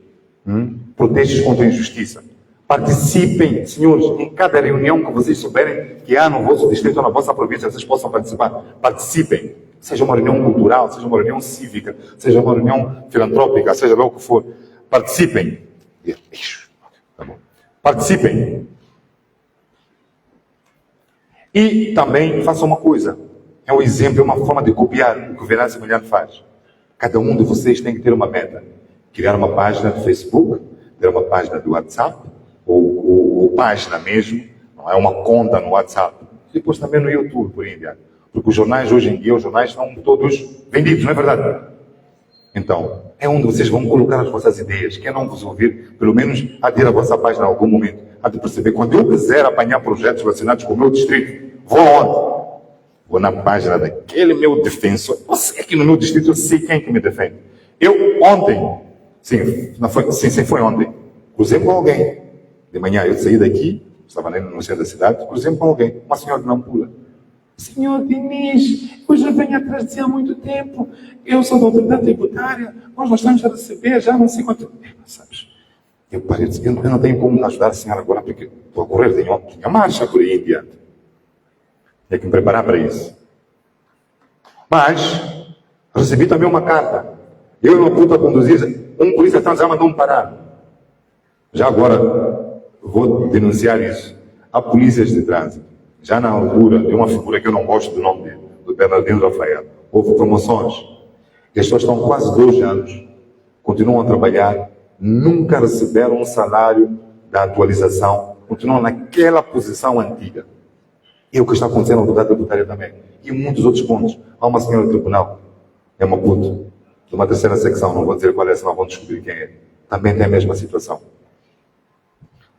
Protejam contra a injustiça. Participem, senhores, em cada reunião que vocês souberem que há no vosso distrito ou na vossa província, vocês possam participar. Participem. Seja uma reunião cultural, seja uma reunião cívica, seja uma reunião filantrópica, seja lá o que for. Participem. Tá bom. Participem. E também façam uma coisa. É um exemplo, é uma forma de copiar o que o Venâncio Mondlane faz. Cada um de vocês tem que ter uma meta. Criar uma página do Facebook, ter uma página do WhatsApp, ou página mesmo, não é uma conta no WhatsApp. Depois também no YouTube, por aí em diante. Porque os jornais, hoje em dia, os jornais estão todos vendidos, não é verdade? Então, é onde vocês vão colocar as vossas ideias. Quem não vos ouvir, pelo menos, há de ir à vossa página em algum momento. Há de perceber, quando eu quiser apanhar projetos relacionados com o meu distrito, vou aonde? Vou na página daquele meu defensor. Eu sei que no meu distrito eu sei quem que me defende. Eu ontem, foi ontem, cruzei com alguém. De manhã eu saí daqui, estava no centro da cidade, cruzei com alguém, uma senhora de Nampula. Senhor Diniz, eu já venho atrás de si há muito tempo. Eu sou da autoridade tributária, nós estamos a receber já não sei quanto tempo, sabes? Eu parei de dizer, eu não tenho como ajudar a senhora agora, porque estou a correr, tinha marcha por aí em diante. Tenho que me preparar para isso. Mas, recebi também uma carta. Eu não pude conduzir, um polícia já mandou-me parar. Já agora, vou denunciar isso. Há polícias de trânsito. Já na altura de uma figura que eu não gosto do nome dele, do Bernardino Rafael, houve promoções. E as pessoas estão quase 2 anos, continuam a trabalhar, nunca receberam um salário da atualização, continuam naquela posição antiga. E o que está acontecendo na autoridade tributária também. E muitos outros pontos. Há uma senhora do tribunal, é uma puta, de uma 3ª secção, não vou dizer qual é, senão vão descobrir quem é. Também tem a mesma situação.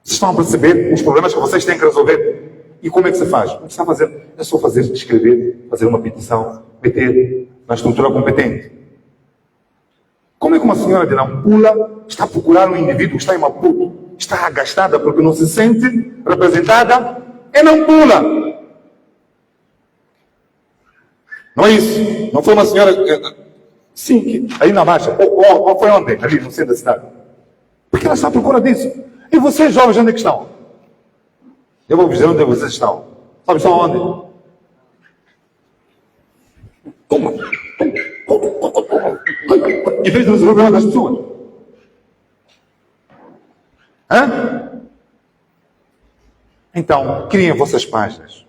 Vocês estão a perceber os problemas que vocês têm que resolver? E como é que se faz? O que está a fazer? É só escrever, fazer uma petição, meter na estrutura competente. Como é que uma senhora de Nampula está a procurar um indivíduo que está em Maputo, está agastada porque não se sente representada em Nampula? Não é isso? Não foi uma senhora... Sim, aí na marcha. Ou foi ontem, ali no centro da cidade. Porque ela está à procura disso. E vocês, jovens, onde é que estão? Eu vou dizer onde vocês estão. Sabe, estão onde? Em vez de resolver o problema das pessoas. Então, criem vossas páginas.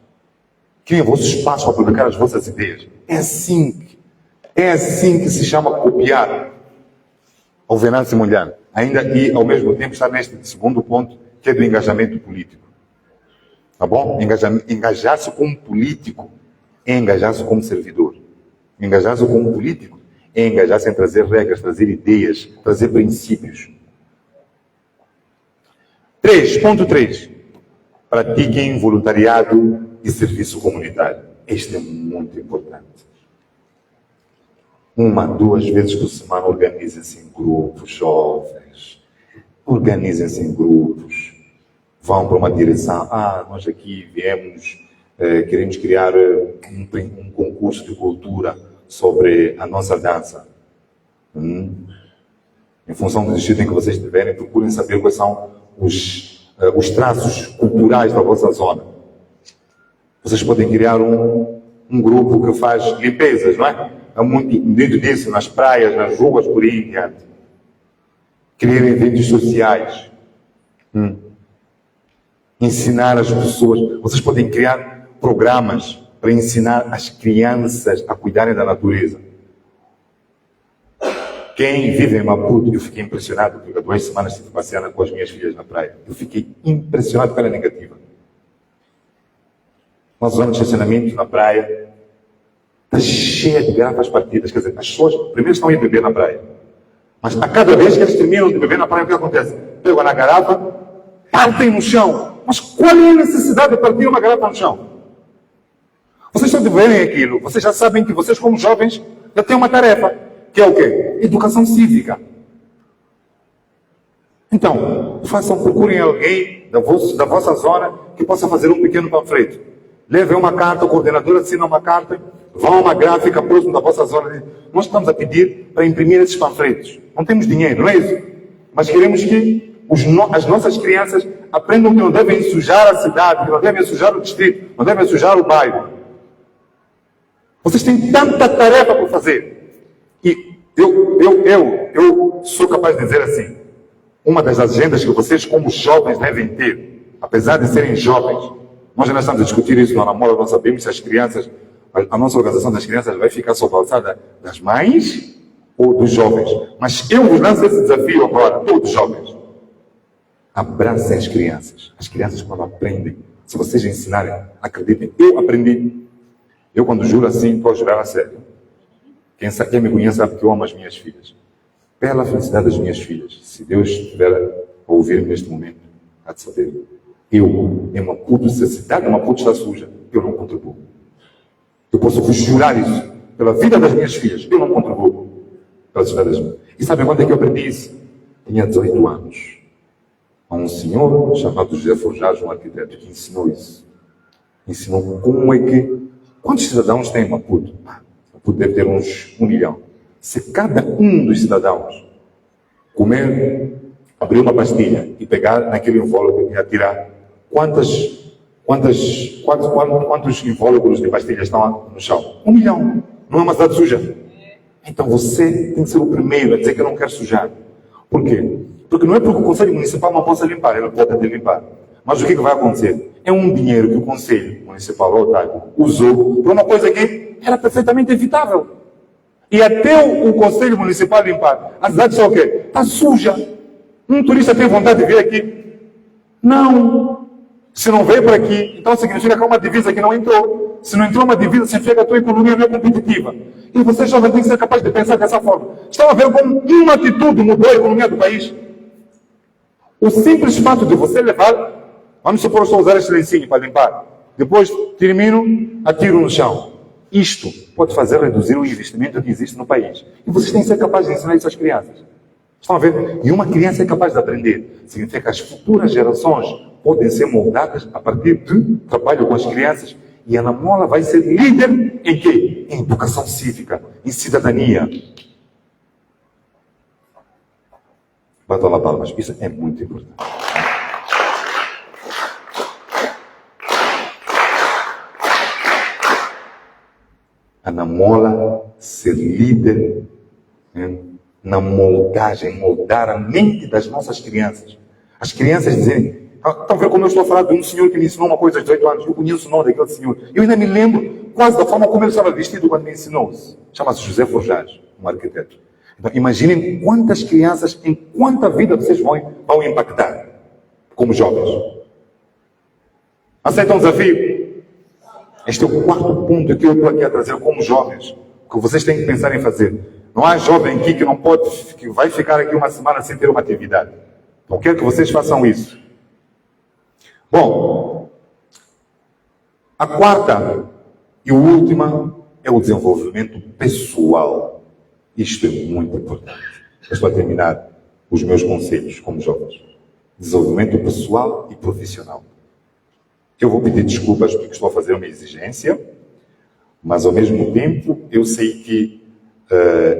Criem vossos espaços para publicar as vossas ideias. É assim que se chama copiar o Venâncio Mondlane. Ainda e, ao mesmo tempo, está neste segundo ponto, que é do engajamento político. Tá bom? Engajar-se como político é engajar-se como servidor. Engajar-se como político é engajar-se em trazer regras, trazer ideias, trazer princípios. 3.3. Pratiquem voluntariado e serviço comunitário. Este é muito importante. 1, 2 vezes por semana organizem-se em grupos, jovens. Organizem-se em grupos. Vão para uma direção. Nós aqui viemos, queremos criar um concurso de cultura sobre a nossa dança. Em função do distrito em que vocês estiverem, procurem saber quais são os traços culturais da vossa zona. Vocês podem criar um grupo que faz limpezas, não é? Há muito dentro disso, nas praias, nas ruas, por aí em diante. Criar eventos sociais. Ensinar as pessoas. Vocês podem criar programas para ensinar as crianças a cuidarem da natureza. Quem vive em Maputo, eu fiquei impressionado, porque há 2 semanas estive passeando com as minhas filhas na praia. Eu fiquei impressionado pela negativa. Nossa zona de estacionamento na praia está cheia de garrafas partidas. Quer dizer, as pessoas primeiro estão a ir beber na praia. Mas a cada vez que eles terminam de beber na praia, o que acontece? Pegam na garrafa partem no chão. Mas qual é a necessidade de partir uma garrafa no chão? Vocês só de verem aquilo, vocês já sabem que vocês, como jovens, já têm uma tarefa, que é o quê? Educação cívica. Então, procurem alguém da vossa zona que possa fazer um pequeno panfleto. Levem uma carta, o coordenador assina uma carta, vão a uma gráfica próximo da vossa zona. Nós estamos a pedir para imprimir esses panfletos. Não temos dinheiro, não é isso? Mas queremos que as nossas crianças aprendam que não devem sujar a cidade, que não devem sujar o distrito, não devem sujar o bairro. Vocês têm tanta tarefa para fazer. E eu sou capaz de dizer assim, uma das agendas que vocês, como jovens, devem ter, apesar de serem jovens, nós já estamos a discutir isso na namora, nós sabemos se as crianças, a nossa organização das crianças vai ficar sob a alçada das mães ou dos jovens. Mas eu vos lanço esse desafio agora, todos jovens. Abracem as crianças. As crianças, quando aprendem, se vocês ensinarem, acreditem. Eu aprendi. Eu, quando juro assim, estou a jurar a sério. Quem me conhece sabe que eu amo as minhas filhas. Pela felicidade das minhas filhas, se Deus estiver a ouvir-me neste momento, há de saber. Eu, em Maputo, se a cidade de Maputo está suja, eu não contribuo. Eu posso vos jurar isso. Pela vida das minhas filhas, eu não contribuo. Pela cidade das minhas. E sabem quando é que eu aprendi isso? Tinha 18 anos. Há um senhor chamado José Forjage, um arquiteto, que ensinou isso. Ensinou como é que... Quantos cidadãos tem em Maputo? Maputo deve ter uns 1 milhão. Se cada um dos cidadãos abrir uma pastilha e pegar naquele invólucro e atirar, quantos invólucros de pastilhas estão no chão? 1 milhão. Não é uma cidade suja? Então você tem que ser o primeiro a dizer que eu não quero sujar. Por quê? Porque não é porque o Conselho Municipal não possa limpar, ele pode até limpar. Mas o que vai acontecer? É um dinheiro que o Conselho Municipal ou Autárquico usou por uma coisa que era perfeitamente evitável. E até o Conselho Municipal limpar, a cidade está o quê? Está suja. Um turista tem vontade de vir aqui? Não. Se não veio para aqui, então significa que há uma divisa que não entrou. Se não entrou uma divisa, significa que a tua economia não é competitiva. E você, jovem, tem que ser capaz de pensar dessa forma. Estão a ver como uma atitude mudou a economia do país? O simples fato de você levar, vamos supor que eu estou a usar este lencinho para limpar, depois termino, atiro no chão. Isto pode fazer reduzir o investimento que existe no país. E vocês têm que ser capazes de ensinar isso às crianças. Estão a ver? E uma criança é capaz de aprender. Significa que as futuras gerações podem ser moldadas a partir de trabalho com as crianças. E a Namola vai ser líder em quê? Em educação cívica, em cidadania. Batam lá palmas. Isso é muito importante. A Namola ser líder na moldagem, moldar a mente das nossas crianças. As crianças dizem, estão vendo como eu estou a falar de um senhor que me ensinou uma coisa aos 18 anos, eu conheço o nome daquele senhor. Eu ainda me lembro quase da forma como ele estava vestido quando me ensinou. Chama-se José Forjage, um arquiteto. Então imaginem quantas crianças, em quanta vida vocês vão impactar como jovens. Aceitam o desafio? Este é o quarto ponto que eu estou aqui a trazer como jovens, que vocês têm que pensar em fazer. Não há jovem aqui que vai ficar aqui uma semana sem ter uma atividade. Então quero que vocês façam isso. Bom, a quarta e última é o desenvolvimento pessoal. Isto é muito importante. Eu estou a terminar os meus conselhos como jovens. Desenvolvimento pessoal e profissional. Eu vou pedir desculpas porque estou a fazer uma exigência, mas ao mesmo tempo eu sei que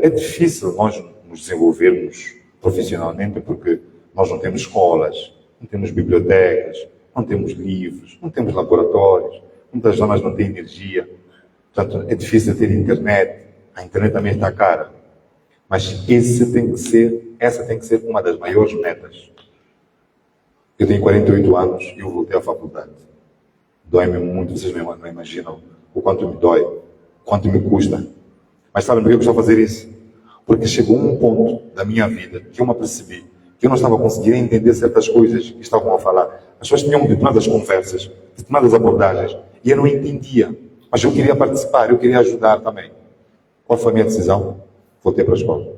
é difícil nós nos desenvolvermos profissionalmente porque nós não temos escolas, não temos bibliotecas, não temos livros, não temos laboratórios, muitas zonas não têm energia, portanto é difícil ter internet, a internet também está cara. Mas essa tem que ser uma das maiores metas. Eu tenho 48 anos e eu voltei à faculdade. Dói-me muito, vocês não imaginam o quanto me dói, o quanto me custa. Mas sabem por que eu estou a fazer isso? Porque chegou um ponto da minha vida que eu me apercebi que eu não estava conseguindo entender certas coisas que estavam a falar. As pessoas tinham determinadas conversas, determinadas abordagens, e eu não entendia. Mas eu queria participar, eu queria ajudar também. Qual foi a minha decisão? Voltei para a escola.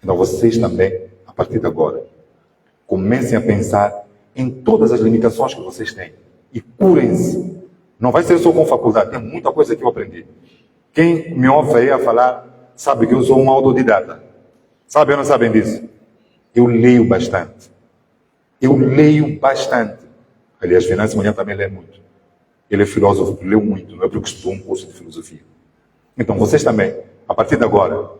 Então vocês também, a partir de agora, comecem a pensar em todas as limitações que vocês têm. E curem-se. Não vai ser só com faculdade, tem muita coisa que eu aprendi. Quem me ouve aí a falar sabe que eu sou um autodidata. Sabem ou não sabem disso? Eu leio bastante. Eu leio bastante. Aliás, Venâncio Munhã também lê muito. Ele é filósofo, leu muito, não é porque estudou um curso de filosofia. Então, vocês também, a partir de agora,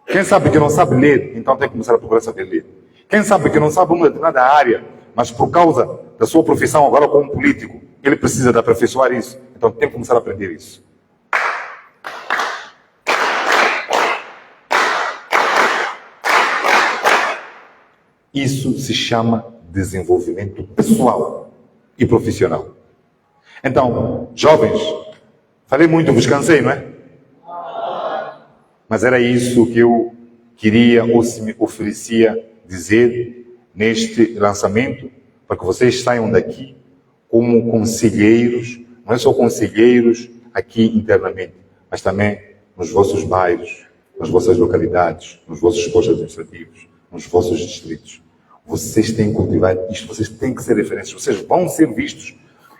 quem sabe que não sabe ler, então tem que começar a procurar saber ler. Quem sabe que não sabe uma determinada área, mas por causa da sua profissão agora como político, ele precisa de aperfeiçoar isso, então tem que começar a aprender isso. Isso se chama desenvolvimento pessoal e profissional. Então, jovens, falei muito, vos cansei, não é? Mas era isso que eu queria ou se me oferecia dizer neste lançamento, para que vocês saiam daqui como conselheiros, não é só conselheiros aqui internamente, mas também nos vossos bairros, nas vossas localidades, nos vossos postos administrativos, nos vossos distritos. Vocês têm que cultivar isto, vocês têm que ser referências, vocês vão ser vistos.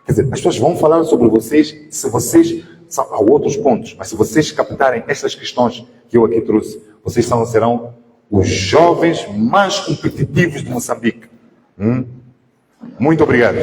Quer dizer, as pessoas vão falar sobre vocês, se vocês, há outros pontos, mas se vocês captarem estas questões que eu aqui trouxe, vocês serão os jovens mais competitivos de Moçambique. Muito obrigado.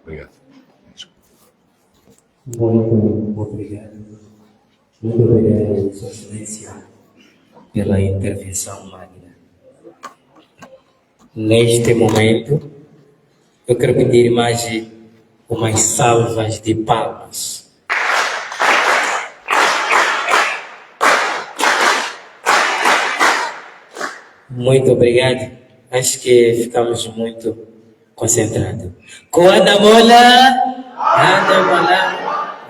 Obrigado. Muito obrigado. Muito obrigado, Sua Excelência, pela intervenção magna. Neste momento, eu quero pedir mais umas salvas de palmas. Muito obrigado. Acho que ficamos muito concentrados. Com Ana Mola, Ana Mola,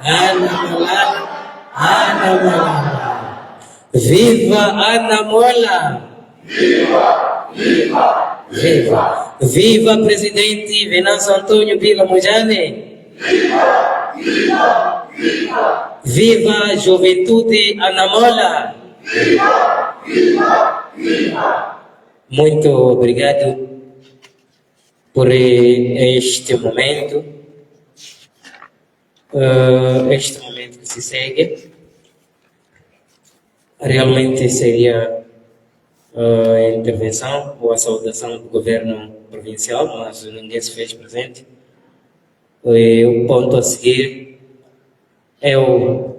Ana Mola, Ana Mola. Viva Ana Mola! Viva, viva, viva! Viva Presidente Venâncio Antônio Bila Mujane! Viva, viva, viva! Viva Juventude Ana Mola! Viva, viva, viva! Muito obrigado por este momento. Este momento que se segue realmente seria a intervenção ou a saudação do governo provincial, mas ninguém se fez presente. O ponto a seguir é o